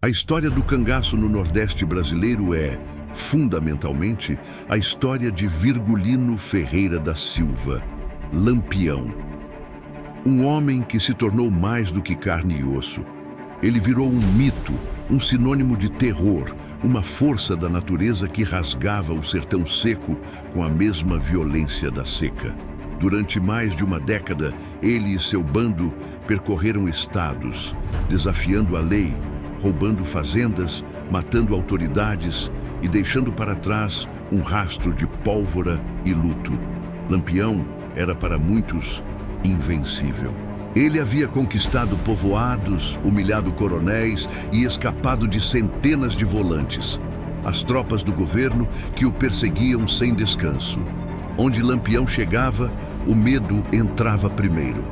A história do cangaço no Nordeste brasileiro é, fundamentalmente, a história de Virgulino Ferreira da Silva, Lampião. Um homem que se tornou mais do que carne e osso. Ele virou um mito, um sinônimo de terror, uma força da natureza que rasgava o sertão seco com a mesma violência da seca. Durante mais de uma década, ele e seu bando percorreram estados, desafiando a lei, roubando fazendas, matando autoridades e deixando para trás um rastro de pólvora e luto. Lampião era para muitos invencível. Ele havia conquistado povoados, humilhado coronéis e escapado de centenas de volantes, as tropas do governo que o perseguiam sem descanso. Onde Lampião chegava, o medo entrava primeiro.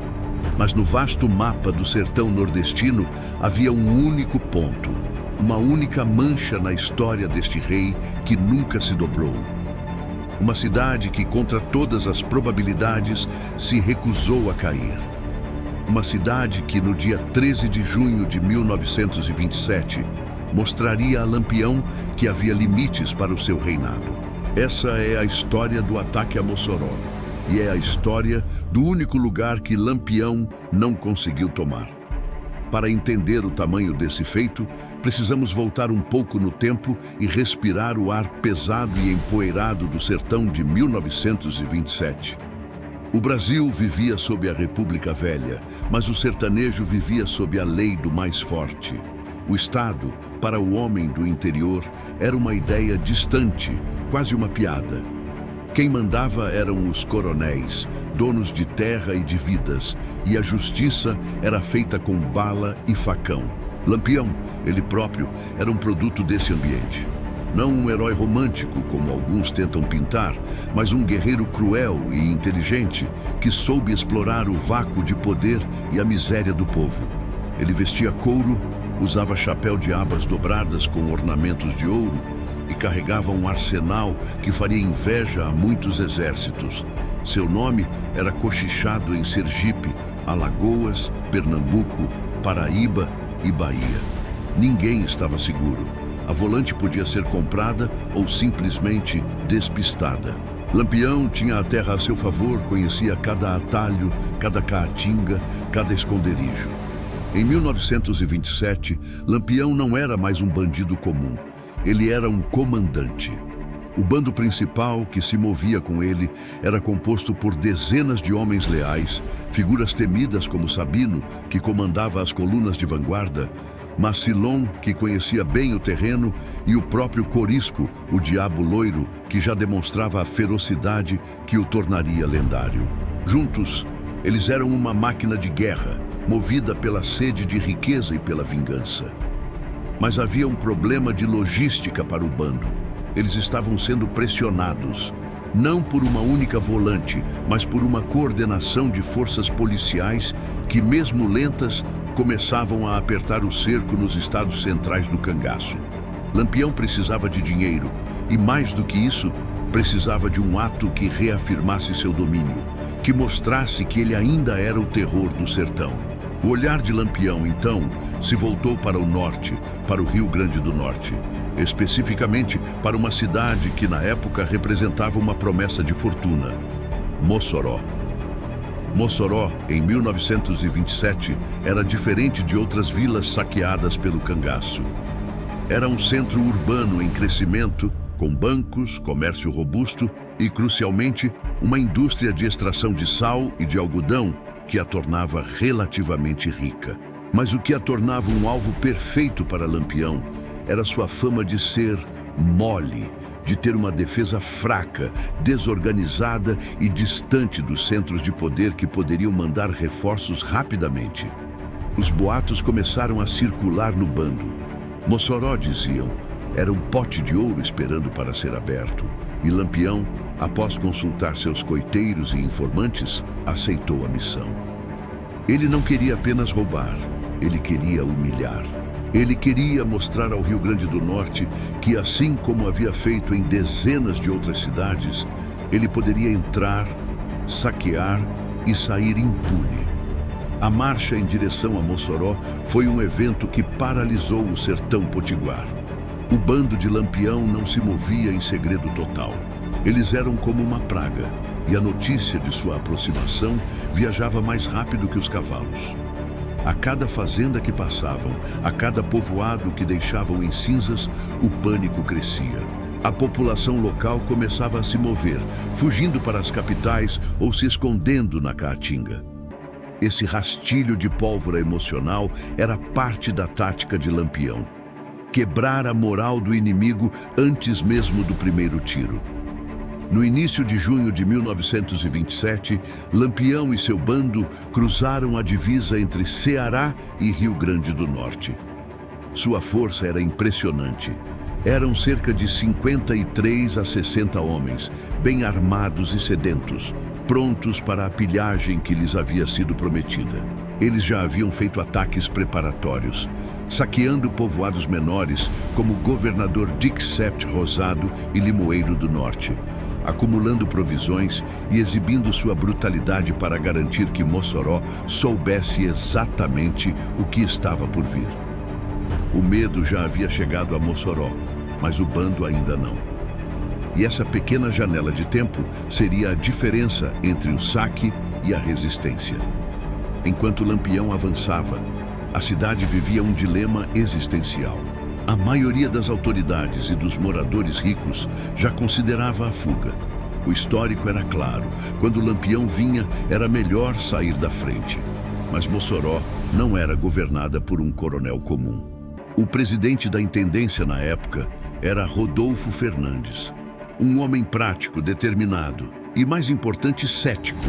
Mas no vasto mapa do sertão nordestino havia um único ponto, uma única mancha na história deste rei que nunca se dobrou. Uma cidade que, contra todas as probabilidades, se recusou a cair. Uma cidade que, no dia 13 de junho de 1927, mostraria a Lampião que havia limites para o seu reinado. Essa é a história do ataque a Mossoró, e é a história do único lugar que Lampião não conseguiu tomar. Para entender o tamanho desse feito, precisamos voltar um pouco no tempo e respirar o ar pesado e empoeirado do sertão de 1927. O Brasil vivia sob a República Velha, mas o sertanejo vivia sob a lei do mais forte. O Estado, para o homem do interior, era uma ideia distante, quase uma piada. Quem mandava eram os coronéis, donos de terra e de vidas, e a justiça era feita com bala e facão. Lampião, ele próprio, era um produto desse ambiente. Não um herói romântico, como alguns tentam pintar, mas um guerreiro cruel e inteligente que soube explorar o vácuo de poder e a miséria do povo. Ele vestia couro, usava chapéu de abas dobradas com ornamentos de ouro e carregava um arsenal que faria inveja a muitos exércitos. Seu nome era cochichado em Sergipe, Alagoas, Pernambuco, Paraíba e Bahia. Ninguém estava seguro. A volante podia ser comprada ou simplesmente despistada. Lampião tinha a terra a seu favor, conhecia cada atalho, cada caatinga, cada esconderijo. Em 1927, Lampião não era mais um bandido comum. Ele era um comandante. O bando principal que se movia com ele era composto por dezenas de homens leais, figuras temidas como Sabino, que comandava as colunas de vanguarda, Macilon, que conhecia bem o terreno, e o próprio Corisco, o diabo loiro, que já demonstrava a ferocidade que o tornaria lendário. Juntos, eles eram uma máquina de guerra, movida pela sede de riqueza e pela vingança. Mas havia um problema de logística para o bando. Eles estavam sendo pressionados, não por uma única volante, mas por uma coordenação de forças policiais que, mesmo lentas, começavam a apertar o cerco nos estados centrais do cangaço. Lampião precisava de dinheiro e, mais do que isso, precisava de um ato que reafirmasse seu domínio, que mostrasse que ele ainda era o terror do sertão. O olhar de Lampião, então, se voltou para o norte, para o Rio Grande do Norte, especificamente para uma cidade que na época representava uma promessa de fortuna: Mossoró. Mossoró, em 1927, era diferente de outras vilas saqueadas pelo cangaço. Era um centro urbano em crescimento, com bancos, comércio robusto e, crucialmente, uma indústria de extração de sal e de algodão que a tornava relativamente rica. Mas o que a tornava um alvo perfeito para Lampião era sua fama de ser mole, de ter uma defesa fraca, desorganizada e distante dos centros de poder que poderiam mandar reforços rapidamente. Os boatos começaram a circular no bando. Mossoró, diziam, era um pote de ouro esperando para ser aberto. E Lampião, após consultar seus coiteiros e informantes, aceitou a missão. Ele não queria apenas roubar, ele queria humilhar. Ele queria mostrar ao Rio Grande do Norte que, assim como havia feito em dezenas de outras cidades, ele poderia entrar, saquear e sair impune. A marcha em direção a Mossoró foi um evento que paralisou o sertão potiguar. O bando de Lampião não se movia em segredo total. Eles eram como uma praga, e a notícia de sua aproximação viajava mais rápido que os cavalos. A cada fazenda que passavam, a cada povoado que deixavam em cinzas, o pânico crescia. A população local começava a se mover, fugindo para as capitais ou se escondendo na Caatinga. Esse rastilho de pólvora emocional era parte da tática de Lampião. Quebrar a moral do inimigo antes mesmo do primeiro tiro. No início de junho de 1927, Lampião e seu bando cruzaram a divisa entre Ceará e Rio Grande do Norte. Sua força era impressionante. Eram cerca de 53 a 60 homens, bem armados e sedentos, prontos para a pilhagem que lhes havia sido prometida. Eles já haviam feito ataques preparatórios, saqueando povoados menores como Governador Dick Sept Rosado e Limoeiro do Norte, acumulando provisões e exibindo sua brutalidade para garantir que Mossoró soubesse exatamente o que estava por vir. O medo já havia chegado a Mossoró, mas o bando ainda não. E essa pequena janela de tempo seria a diferença entre o saque e a resistência. Enquanto Lampião avançava, a cidade vivia um dilema existencial. A maioria das autoridades e dos moradores ricos já considerava a fuga. O histórico era claro: quando Lampião vinha, era melhor sair da frente. Mas Mossoró não era governada por um coronel comum. O presidente da intendência na época era Rodolfo Fernandes. Um homem prático, determinado e, mais importante, cético.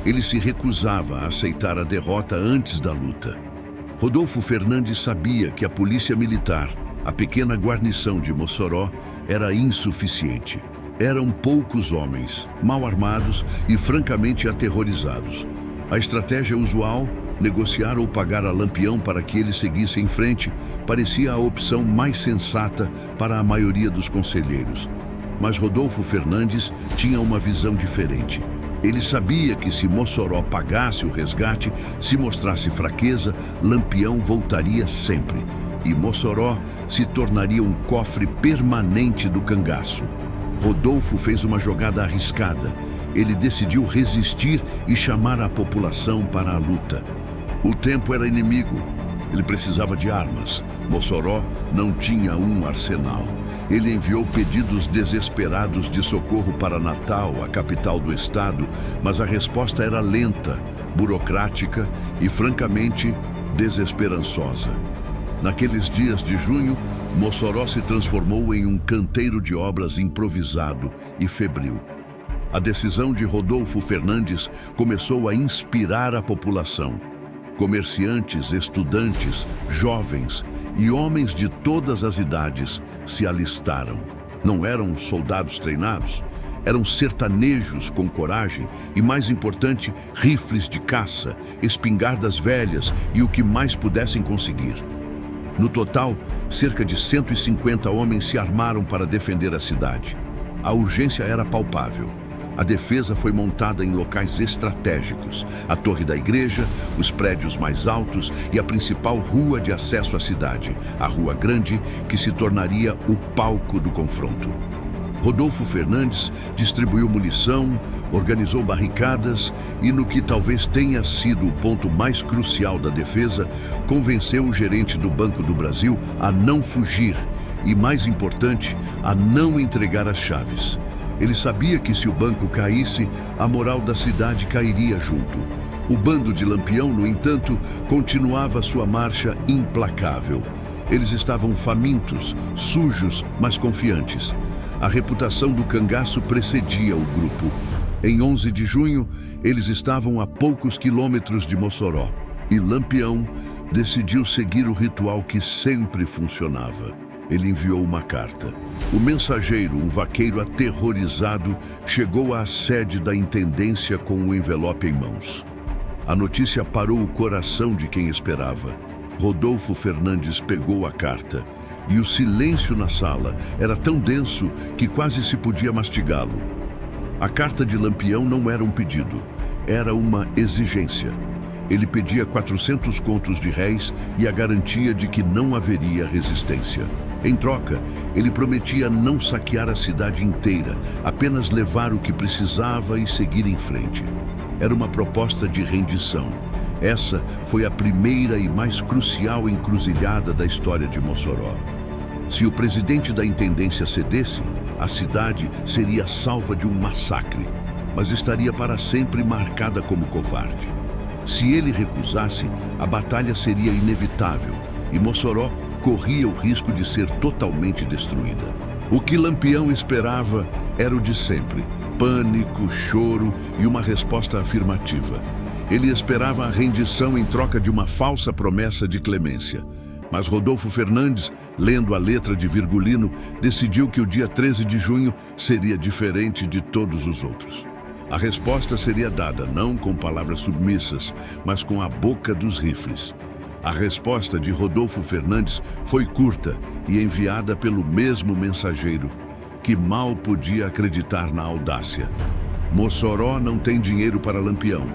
Ele se recusava a aceitar a derrota antes da luta. Rodolfo Fernandes sabia que a polícia militar, a pequena guarnição de Mossoró, era insuficiente. Eram poucos homens, mal armados e francamente aterrorizados. A estratégia usual, negociar ou pagar a Lampião para que ele seguisse em frente, parecia a opção mais sensata para a maioria dos conselheiros. Mas Rodolfo Fernandes tinha uma visão diferente. Ele sabia que se Mossoró pagasse o resgate, se mostrasse fraqueza, Lampião voltaria sempre. E Mossoró se tornaria um cofre permanente do cangaço. Rodolfo fez uma jogada arriscada. Ele decidiu resistir e chamar a população para a luta. O tempo era inimigo. Ele precisava de armas. Mossoró não tinha um arsenal. Ele enviou pedidos desesperados de socorro para Natal, a capital do estado, mas a resposta era lenta, burocrática e, francamente, desesperançosa. Naqueles dias de junho, Mossoró se transformou em um canteiro de obras improvisado e febril. A decisão de Rodolfo Fernandes começou a inspirar a população. Comerciantes, estudantes, jovens e homens de todas as idades se alistaram. Não eram soldados treinados, eram sertanejos com coragem e, mais importante, rifles de caça, espingardas velhas e o que mais pudessem conseguir. No total, cerca de 150 homens se armaram para defender a cidade. A urgência era palpável. A defesa foi montada em locais estratégicos: a torre da igreja, os prédios mais altos e a principal rua de acesso à cidade, a Rua Grande, que se tornaria o palco do confronto. Rodolfo Fernandes distribuiu munição, organizou barricadas e, no que talvez tenha sido o ponto mais crucial da defesa, convenceu o gerente do Banco do Brasil a não fugir e, mais importante, a não entregar as chaves. Ele sabia que se o banco caísse, a moral da cidade cairia junto. O bando de Lampião, no entanto, continuava sua marcha implacável. Eles estavam famintos, sujos, mas confiantes. A reputação do cangaço precedia o grupo. Em 11 de junho, eles estavam a poucos quilômetros de Mossoró. E Lampião decidiu seguir o ritual que sempre funcionava. Ele enviou uma carta. O mensageiro, um vaqueiro aterrorizado, chegou à sede da intendência com um envelope em mãos. A notícia parou o coração de quem esperava. Rodolfo Fernandes pegou a carta e o silêncio na sala era tão denso que quase se podia mastigá-lo. A carta de Lampião não era um pedido, era uma exigência. Ele pedia 400 contos de réis e a garantia de que não haveria resistência. Em troca, ele prometia não saquear a cidade inteira, apenas levar o que precisava e seguir em frente. Era uma proposta de rendição. Essa foi a primeira e mais crucial encruzilhada da história de Mossoró. Se o presidente da intendência cedesse, a cidade seria salva de um massacre, mas estaria para sempre marcada como covarde. Se ele recusasse, a batalha seria inevitável e Mossoró corria o risco de ser totalmente destruída. O que Lampião esperava era o de sempre: pânico, choro e uma resposta afirmativa. Ele esperava a rendição em troca de uma falsa promessa de clemência. Mas Rodolfo Fernandes, lendo a letra de Virgulino, decidiu que o dia 13 de junho seria diferente de todos os outros. A resposta seria dada não com palavras submissas, mas com a boca dos rifles. A resposta de Rodolfo Fernandes foi curta e enviada pelo mesmo mensageiro, que mal podia acreditar na audácia. Mossoró não tem dinheiro para Lampião.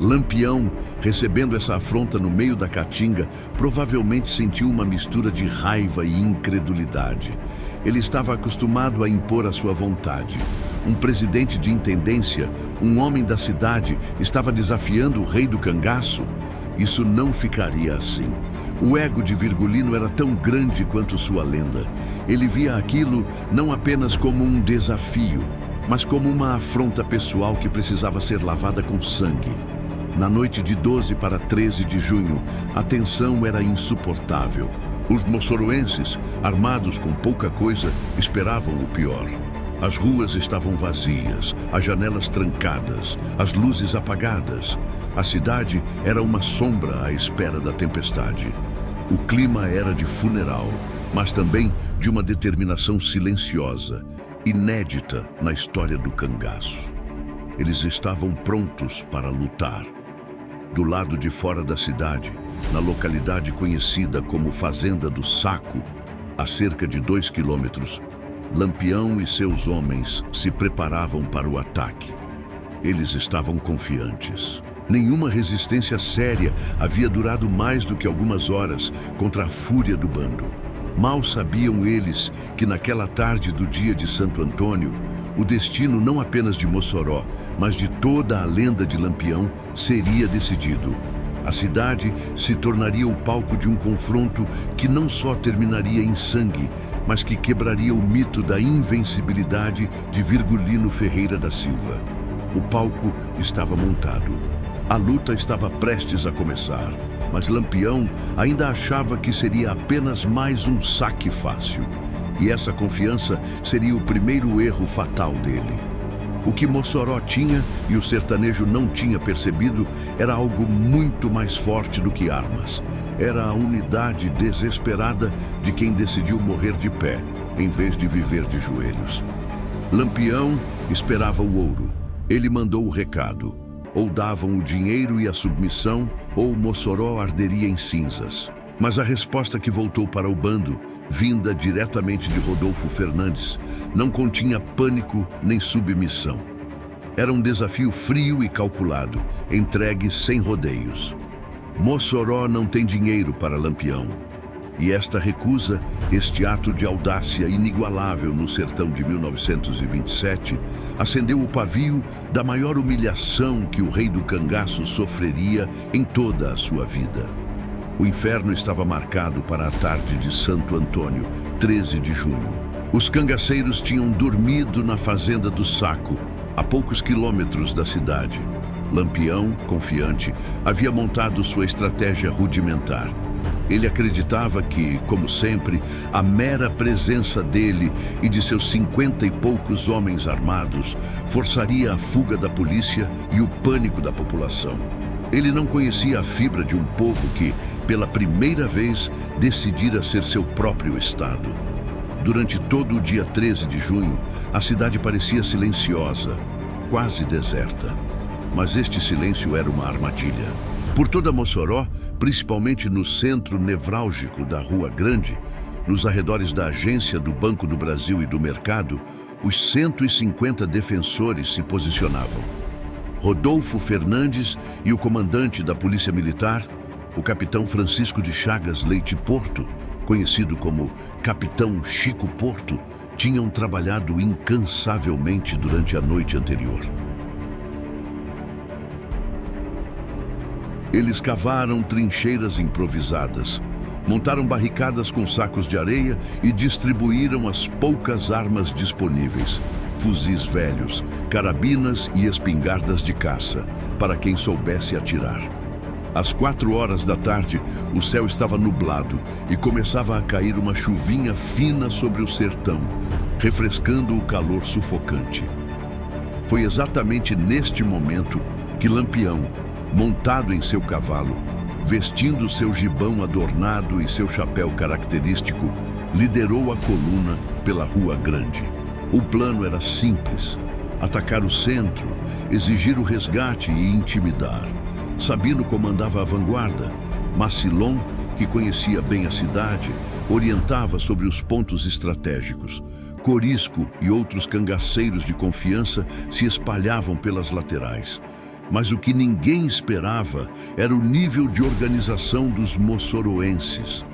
Lampião, recebendo essa afronta no meio da caatinga, provavelmente sentiu uma mistura de raiva e incredulidade. Ele estava acostumado a impor a sua vontade. Um presidente de intendência, um homem da cidade, estava desafiando o rei do cangaço. Isso não ficaria assim. O ego de Virgulino era tão grande quanto sua lenda. Ele via aquilo não apenas como um desafio, mas como uma afronta pessoal que precisava ser lavada com sangue. Na noite de 12 para 13 de junho, a tensão era insuportável. Os moçoroenses, armados com pouca coisa, esperavam o pior. As ruas estavam vazias, as janelas trancadas, as luzes apagadas. A cidade era uma sombra à espera da tempestade. O clima era de funeral, mas também de uma determinação silenciosa, inédita na história do cangaço. Eles estavam prontos para lutar. Do lado de fora da cidade, na localidade conhecida como Fazenda do Saco, a cerca de 2 quilômetros, Lampião e seus homens se preparavam para o ataque. Eles estavam confiantes. Nenhuma resistência séria havia durado mais do que algumas horas contra a fúria do bando. Mal sabiam eles que naquela tarde do dia de Santo Antônio, o destino não apenas de Mossoró, mas de toda a lenda de Lampião seria decidido. A cidade se tornaria o palco de um confronto que não só terminaria em sangue, mas que quebraria o mito da invencibilidade de Virgulino Ferreira da Silva. O palco estava montado. A luta estava prestes a começar, mas Lampião ainda achava que seria apenas mais um saque fácil. E essa confiança seria o primeiro erro fatal dele. O que Mossoró tinha e o sertanejo não tinha percebido era algo muito mais forte do que armas. Era a unidade desesperada de quem decidiu morrer de pé, em vez de viver de joelhos. Lampião esperava o ouro. Ele mandou o recado. Ou davam o dinheiro e a submissão, ou Mossoró arderia em cinzas. Mas a resposta que voltou para o bando, vinda diretamente de Rodolfo Fernandes, não continha pânico nem submissão. Era um desafio frio e calculado, entregue sem rodeios. Mossoró não tem dinheiro para Lampião. E esta recusa, este ato de audácia inigualável no sertão de 1927, acendeu o pavio da maior humilhação que o rei do cangaço sofreria em toda a sua vida. O inferno estava marcado para a tarde de Santo Antônio, 13 de junho. Os cangaceiros tinham dormido na Fazenda do Saco, a poucos quilômetros da cidade. Lampião, confiante, havia montado sua estratégia rudimentar. Ele acreditava que, como sempre, a mera presença dele e de seus 50 e poucos homens armados forçaria a fuga da polícia e o pânico da população. Ele não conhecia a fibra de um povo que, pela primeira vez, decidira ser seu próprio Estado. Durante todo o dia 13 de junho, a cidade parecia silenciosa, quase deserta. Mas este silêncio era uma armadilha. Por toda Mossoró, principalmente no centro nevrálgico da Rua Grande, nos arredores da agência do Banco do Brasil e do Mercado, os 150 defensores se posicionavam. Rodolfo Fernandes e o comandante da Polícia Militar, o capitão Francisco de Chagas Leite Porto, conhecido como Capitão Chico Porto, tinham trabalhado incansavelmente durante a noite anterior. Eles cavaram trincheiras improvisadas, montaram barricadas com sacos de areia e distribuíram as poucas armas disponíveis, fuzis velhos, carabinas e espingardas de caça, para quem soubesse atirar. Às 4 horas da tarde, o céu estava nublado e começava a cair uma chuvinha fina sobre o sertão, refrescando o calor sufocante. Foi exatamente neste momento que Lampião, montado em seu cavalo, vestindo seu gibão adornado e seu chapéu característico, liderou a coluna pela Rua Grande. O plano era simples: atacar o centro, exigir o resgate e intimidar. Sabino comandava a vanguarda. Macilon, que conhecia bem a cidade, orientava sobre os pontos estratégicos. Corisco e outros cangaceiros de confiança se espalhavam pelas laterais. Mas o que ninguém esperava era o nível de organização dos moçoroenses.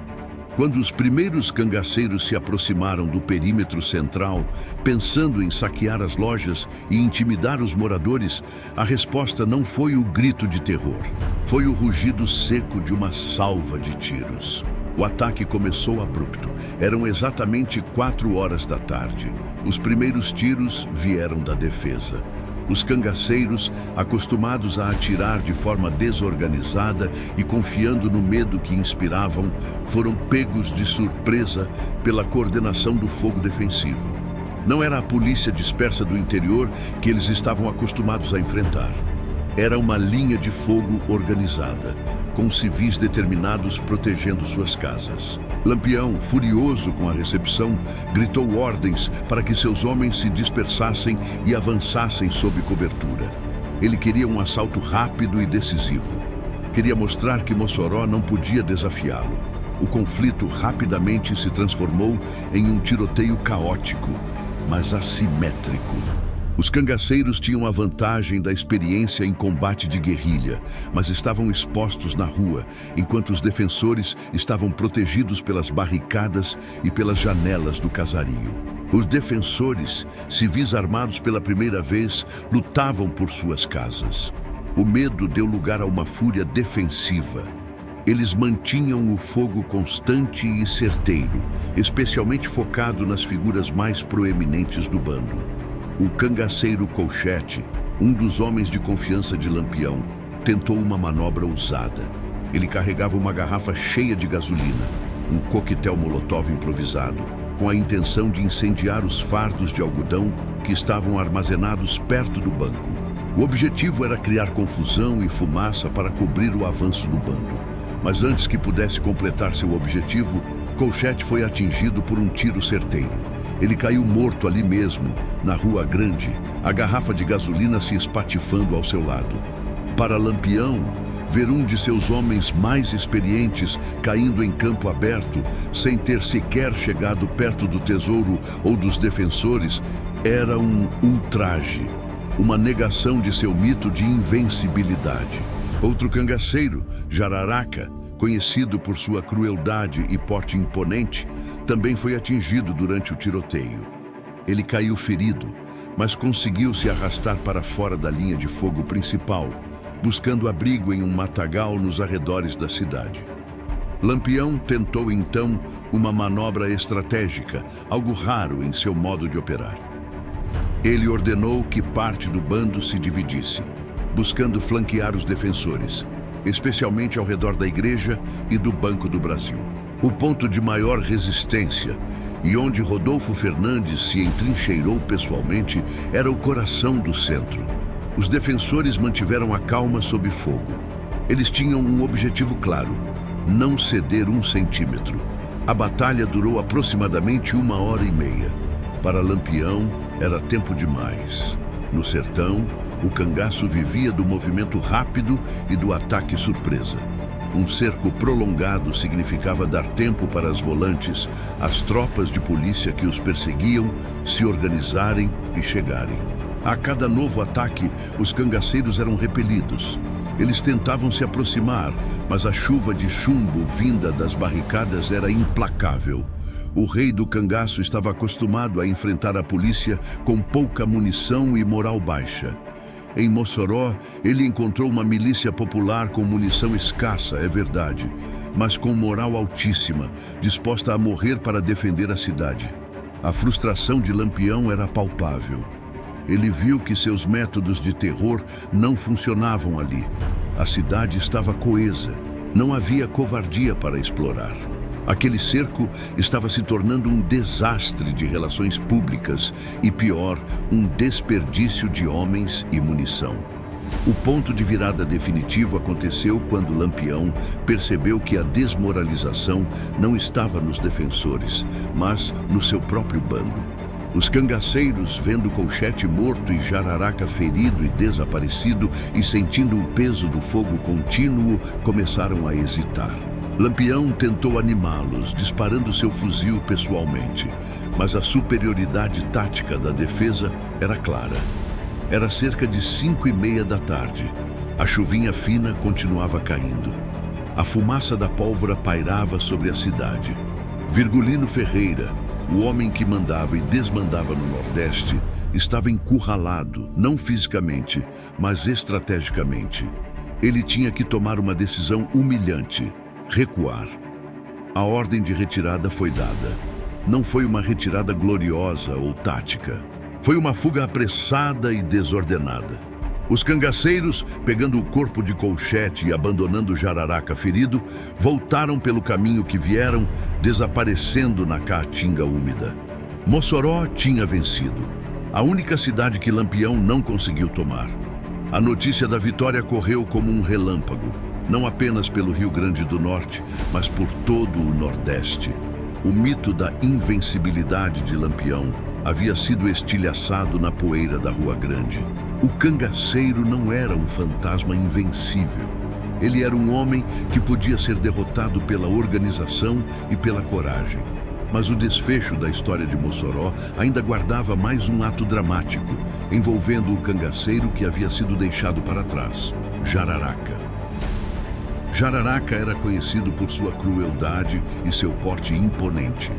Quando os primeiros cangaceiros se aproximaram do perímetro central, pensando em saquear as lojas e intimidar os moradores, a resposta não foi o grito de terror. Foi o rugido seco de uma salva de tiros. O ataque começou abrupto. Eram exatamente 4 horas da tarde. Os primeiros tiros vieram da defesa. Os cangaceiros, acostumados a atirar de forma desorganizada e confiando no medo que inspiravam, foram pegos de surpresa pela coordenação do fogo defensivo. Não era a polícia dispersa do interior que eles estavam acostumados a enfrentar. Era uma linha de fogo organizada, com civis determinados protegendo suas casas. Lampião, furioso com a recepção, gritou ordens para que seus homens se dispersassem e avançassem sob cobertura. Ele queria um assalto rápido e decisivo. Queria mostrar que Mossoró não podia desafiá-lo. O conflito rapidamente se transformou em um tiroteio caótico, mas assimétrico. Os cangaceiros tinham a vantagem da experiência em combate de guerrilha, mas estavam expostos na rua, enquanto os defensores estavam protegidos pelas barricadas e pelas janelas do casario. Os defensores, civis armados pela primeira vez, lutavam por suas casas. O medo deu lugar a uma fúria defensiva. Eles mantinham o fogo constante e certeiro, especialmente focado nas figuras mais proeminentes do bando. O cangaceiro Colchete, um dos homens de confiança de Lampião, tentou uma manobra ousada. Ele carregava uma garrafa cheia de gasolina, um coquetel molotov improvisado, com a intenção de incendiar os fardos de algodão que estavam armazenados perto do banco. O objetivo era criar confusão e fumaça para cobrir o avanço do bando. Mas antes que pudesse completar seu objetivo, Colchete foi atingido por um tiro certeiro. Ele caiu morto ali mesmo, na Rua Grande, a garrafa de gasolina se espatifando ao seu lado. Para Lampião, ver um de seus homens mais experientes caindo em campo aberto, sem ter sequer chegado perto do tesouro ou dos defensores, era um ultraje, uma negação de seu mito de invencibilidade. Outro cangaceiro, Jararaca, conhecido por sua crueldade e porte imponente, também foi atingido durante o tiroteio. Ele caiu ferido, mas conseguiu se arrastar para fora da linha de fogo principal, buscando abrigo em um matagal nos arredores da cidade. Lampião tentou então uma manobra estratégica, algo raro em seu modo de operar. Ele ordenou que parte do bando se dividisse, buscando flanquear os defensores, especialmente ao redor da igreja e do Banco do Brasil. O ponto de maior resistência, e onde Rodolfo Fernandes se entrincheirou pessoalmente, era o coração do centro. Os defensores mantiveram a calma sob fogo. Eles tinham um objetivo claro: não ceder 1 centímetro. A batalha durou aproximadamente 1h30. Para Lampião, era tempo demais. No sertão, o cangaço vivia do movimento rápido e do ataque surpresa. Um cerco prolongado significava dar tempo para as volantes, as tropas de polícia que os perseguiam, se organizarem e chegarem. A cada novo ataque, os cangaceiros eram repelidos. Eles tentavam se aproximar, mas a chuva de chumbo vinda das barricadas era implacável. O rei do cangaço estava acostumado a enfrentar a polícia com pouca munição e moral baixa. Em Mossoró, ele encontrou uma milícia popular com munição escassa, é verdade, mas com moral altíssima, disposta a morrer para defender a cidade. A frustração de Lampião era palpável. Ele viu que seus métodos de terror não funcionavam ali. A cidade estava coesa, não havia covardia para explorar. Aquele cerco estava se tornando um desastre de relações públicas e, pior, um desperdício de homens e munição. O ponto de virada definitivo aconteceu quando Lampião percebeu que a desmoralização não estava nos defensores, mas no seu próprio bando. Os cangaceiros, vendo Colchete morto e Jararaca ferido e desaparecido e sentindo o peso do fogo contínuo, começaram a hesitar. Lampião tentou animá-los, disparando seu fuzil pessoalmente, mas a superioridade tática da defesa era clara. Era cerca de 5:30 da tarde. A chuvinha fina continuava caindo. A fumaça da pólvora pairava sobre a cidade. Virgulino Ferreira, o homem que mandava e desmandava no Nordeste, estava encurralado, não fisicamente, mas estrategicamente. Ele tinha que tomar uma decisão humilhante: recuar. A ordem de retirada foi dada. Não foi uma retirada gloriosa ou tática. Foi uma fuga apressada e desordenada. Os cangaceiros, pegando o corpo de Colchete e abandonando Jararaca ferido, voltaram pelo caminho que vieram, desaparecendo na caatinga úmida. Mossoró tinha vencido. A única cidade que Lampião não conseguiu tomar. A notícia da vitória correu como um relâmpago, não apenas pelo Rio Grande do Norte, mas por todo o Nordeste. O mito da invencibilidade de Lampião havia sido estilhaçado na poeira da Rua Grande. O cangaceiro não era um fantasma invencível. Ele era um homem que podia ser derrotado pela organização e pela coragem. Mas o desfecho da história de Mossoró ainda guardava mais um ato dramático, envolvendo o cangaceiro que havia sido deixado para trás: Jararaca. Jararaca era conhecido por sua crueldade e seu porte imponente.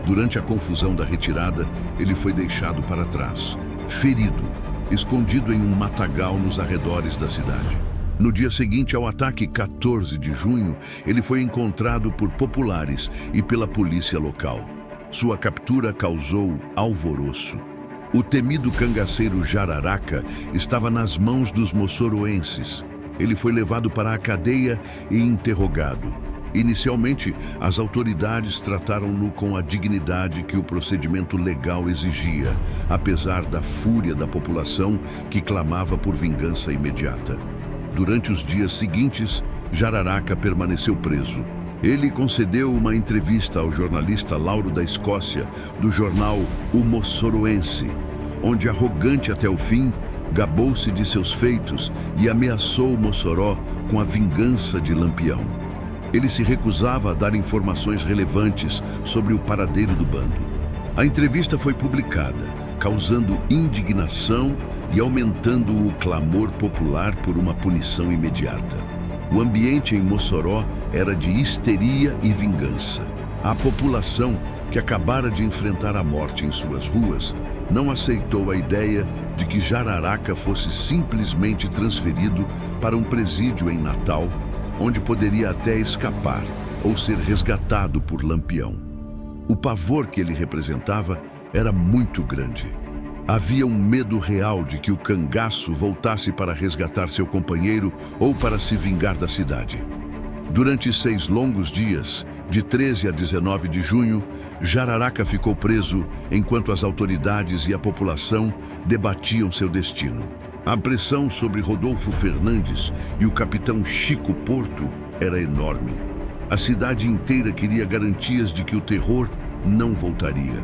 Durante a confusão da retirada, ele foi deixado para trás, ferido, escondido em um matagal nos arredores da cidade. No dia seguinte ao ataque, 14 de junho, ele foi encontrado por populares e pela polícia local. Sua captura causou alvoroço. O temido cangaceiro Jararaca estava nas mãos dos moçoroenses. Ele foi levado para a cadeia e interrogado. Inicialmente, as autoridades trataram-no com a dignidade que o procedimento legal exigia, apesar da fúria da população que clamava por vingança imediata. Durante os dias seguintes, Jararaca permaneceu preso. Ele concedeu uma entrevista ao jornalista Lauro da Escócia, do jornal O Moçoroense, onde, arrogante até o fim, gabou-se de seus feitos e ameaçou Mossoró com a vingança de Lampião. Ele se recusava a dar informações relevantes sobre o paradeiro do bando. A entrevista foi publicada, causando indignação e aumentando o clamor popular por uma punição imediata. O ambiente em Mossoró era de histeria e vingança. A população, que acabara de enfrentar a morte em suas ruas, não aceitou a ideia de que Jararaca fosse simplesmente transferido para um presídio em Natal, onde poderia até escapar ou ser resgatado por Lampião. O pavor que ele representava era muito grande. Havia um medo real de que o cangaço voltasse para resgatar seu companheiro ou para se vingar da cidade. Durante 6 longos dias, de 13 a 19 de junho, Jararaca ficou preso enquanto as autoridades e a população debatiam seu destino. A pressão sobre Rodolfo Fernandes e o capitão Chico Porto era enorme. A cidade inteira queria garantias de que o terror não voltaria.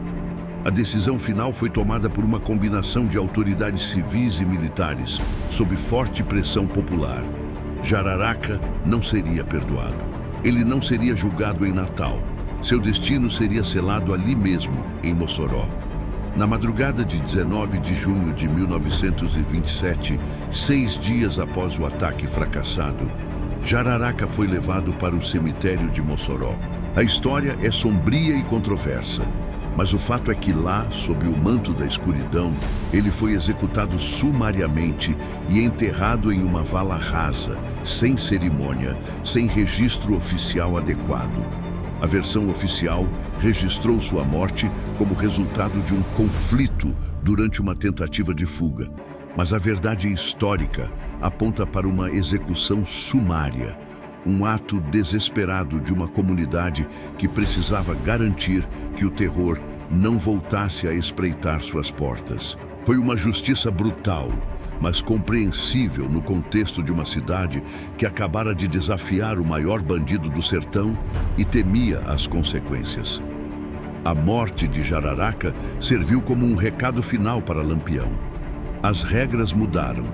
A decisão final foi tomada por uma combinação de autoridades civis e militares, sob forte pressão popular. Jararaca não seria perdoado. Ele não seria julgado em Natal. Seu destino seria selado ali mesmo, em Mossoró. Na madrugada de 19 de junho de 1927, 6 dias após o ataque fracassado, Jararaca foi levado para o cemitério de Mossoró. A história é sombria e controversa, mas o fato é que lá, sob o manto da escuridão, ele foi executado sumariamente e enterrado em uma vala rasa, sem cerimônia, sem registro oficial adequado. A versão oficial registrou sua morte como resultado de um conflito durante uma tentativa de fuga, mas a verdade histórica aponta para uma execução sumária, um ato desesperado de uma comunidade que precisava garantir que o terror não voltasse a espreitar suas portas. Foi uma justiça brutal, mas compreensível no contexto de uma cidade que acabara de desafiar o maior bandido do sertão e temia as consequências. A morte de Jararaca serviu como um recado final para Lampião. As regras mudaram.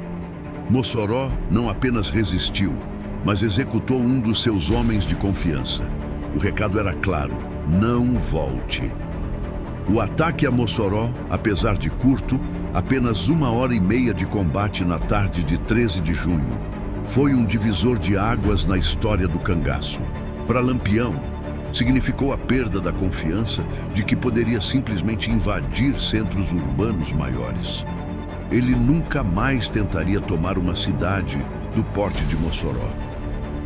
Mossoró não apenas resistiu, mas executou um dos seus homens de confiança. O recado era claro: não volte. O ataque a Mossoró, apesar de curto, apenas 1h30 de combate na tarde de 13 de junho, foi um divisor de águas na história do cangaço. Para Lampião, significou a perda da confiança de que poderia simplesmente invadir centros urbanos maiores. Ele nunca mais tentaria tomar uma cidade do porte de Mossoró.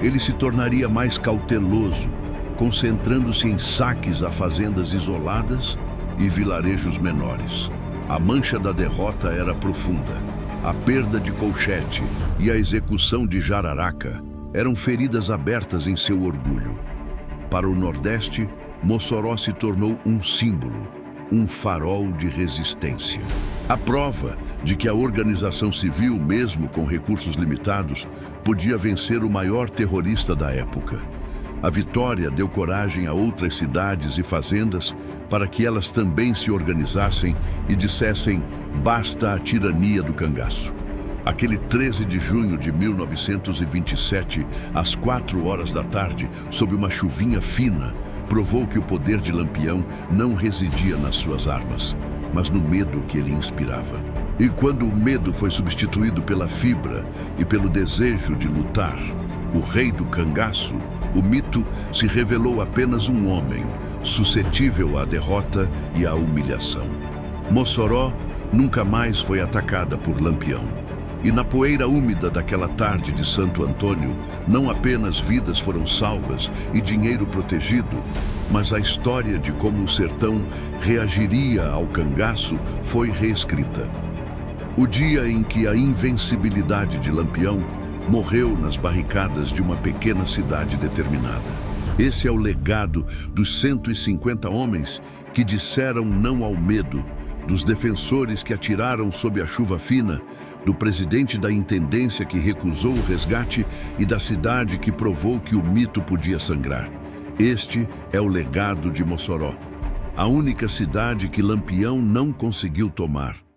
Ele se tornaria mais cauteloso, concentrando-se em saques a fazendas isoladas e vilarejos menores. A mancha da derrota era profunda. A perda de Colchete e a execução de Jararaca eram feridas abertas em seu orgulho. Para o Nordeste, Mossoró se tornou um símbolo, um farol de resistência. A prova de que a organização civil, mesmo com recursos limitados, podia vencer o maior terrorista da época. A vitória deu coragem a outras cidades e fazendas para que elas também se organizassem e dissessem basta à tirania do cangaço. Aquele 13 de junho de 1927, às 4h da tarde, sob uma chuvinha fina, provou que o poder de Lampião não residia nas suas armas, mas no medo que ele inspirava. E quando o medo foi substituído pela fibra e pelo desejo de lutar, o rei do cangaço, o mito se revelou apenas um homem, suscetível à derrota e à humilhação. Mossoró nunca mais foi atacada por Lampião. E na poeira úmida daquela tarde de Santo Antônio, não apenas vidas foram salvas e dinheiro protegido, mas a história de como o sertão reagiria ao cangaço foi reescrita. O dia em que a invencibilidade de Lampião morreu nas barricadas de uma pequena cidade determinada. Esse é o legado dos 150 homens que disseram não ao medo, dos defensores que atiraram sob a chuva fina, do presidente da intendência que recusou o resgate e da cidade que provou que o mito podia sangrar. Este é o legado de Mossoró, a única cidade que Lampião não conseguiu tomar.